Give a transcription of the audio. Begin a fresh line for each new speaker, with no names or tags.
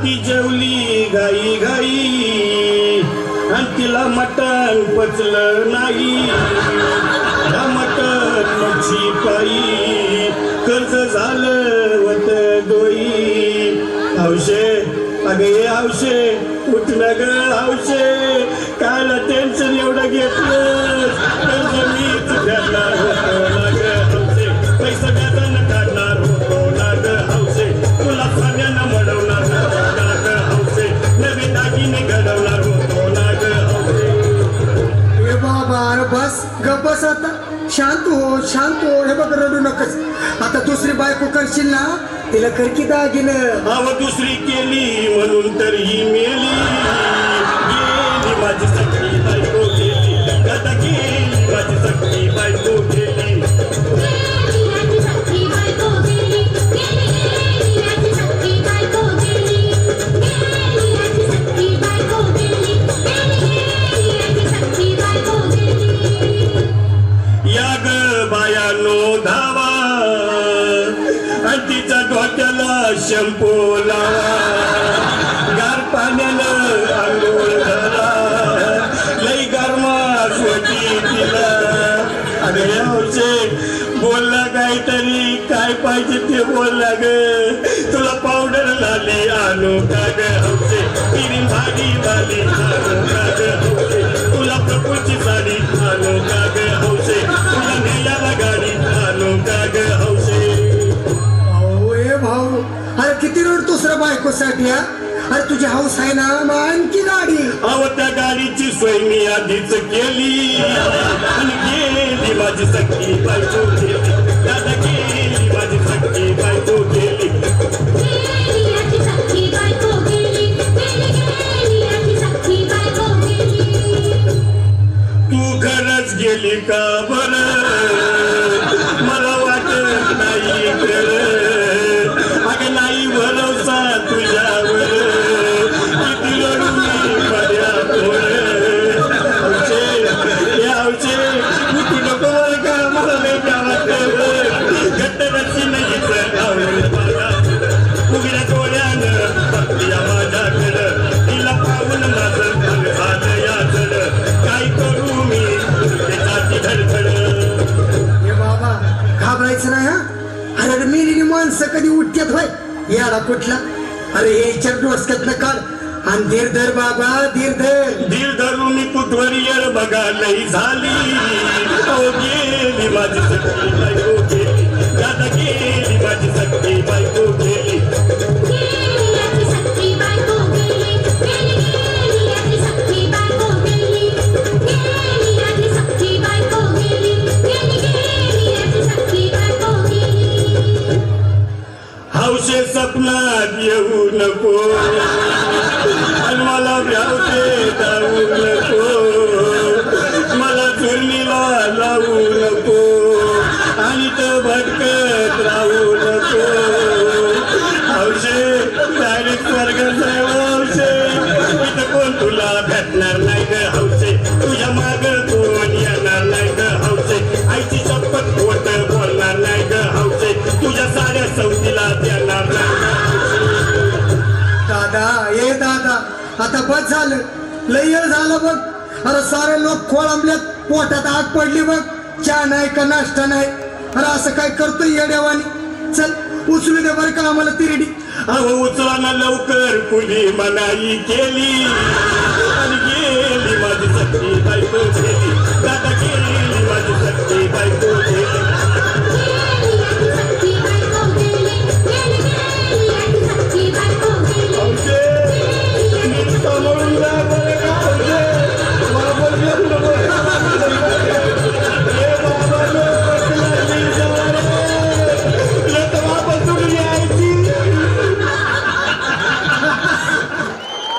ती जेवली घाई घाई आणि तिला मटण पचलं नाही. मटण मच्छी पायी कर्ज झालं वत डोई. हौशे अगे हौशे उठ न ग हौशे, काल टेन्शन एवढं घेतलं कर्ज मीच फेडणार होतो ना ग हौशे. पैसा व्याजानं काढणार होतो ना ग हौशे. तुला साध्यानं म्हणवणार होतो ना ग हौशे. नवीन दागिने घडवणार होतो ना ग हौशे.
ए बाबा अरे बस गप बस आता, शांत हो. हे बघ रडू नकस. आता दुसरी बायको करशील ना, तिला कर की दागिनं.
अव दुसरी केली म्हणून तर ही मेली. गेली माझी सखी बायको गेली, दादा गेली माझी सखी बायको गेली. या ग बायानो धावा आणि तिच्या डोक्याला शॅम्पू लावा. गार पाण्यानं आंघोळ करा, लई गरमास होती तिला. अरे हौशे बोलला काहीतरी, काय पाहिजे ते बोलला ग. तुला पावडर लाली आणू का ग हौशे, तिने भारी वाली आणू का ग हौशे. तुला प्रपूची साडी आणू का ग हौशे, तुला नेल्याला गाडी आणू का ग हौशे.
भाऊ अरे किती रडतोस रे बायकोसाठी. अरे तुझी हौस आहे ना, मग आणखी गाडी.
अव त्या गाडीची सोय मी आधीच केली आणि गेली माझी सखी बायको गेली. दादा गेली माझी सखी बायको गेली. तू खरंच गेली का बरं, मला वाटत नाही खरं. अगं नाही भरोसा तुझ्यावर, किती रडू मी माझ्यावर. हौशे हौशे उठू नको बरं का, मला लय गावात घट्ट रची नाही आवडलं मला. उघड्या डोळ्यानं बघल्या माझ्याकडं, तिला पाहून माझं अंग झालं याचलं. काय करू मी त्याची धडधड.
हे बाबा घाबरायचं नाही हा. अरे मेलेली माणसं कधी उठत्यात होय याला कुठला. अरे याच्या डोसक्यातनं काढ आणि धीर धर बाबा, धीर धर.
धीर धरून कुठवर येर बघा लई झाली. ओ गेली माझी सखी बायको गेली, दादा गेली माझी सखी बायको गेली. हौशे सपनात येऊ नको आणि मला भ्यावते जाऊ नको. मला चुरणीला लावू नको आणि तर भटकत राहू नको. हौशे डायरेक्ट स्वर्गात जाऊ हौशे, इथं कोण तुला भेटणार नाही ग हौशे. तुझ्या माग कोण येणार नाही ग हौशे. आईची शपथ खोट बोलणार नाही ग हौशे. तुझ्या साऱ्या सवतीला देणार नाही.
दादा ये दादा आता बस झालं, लय वेळ झालं बघ. अरे सारे लोक खोळंबल्यात, पोटात आग पडली बघ. चहा नाही का नाश्ता नाही. अरे असं काय करतोय येड्यावानी. चल उचलू दे बरं का आम्हाला तिरडी.
अहो उचला ना लवकर, कुणी मनाई केली आणि गेली माझी सखी बायको गेली. दादा गेली माझी सखी बायको गेली.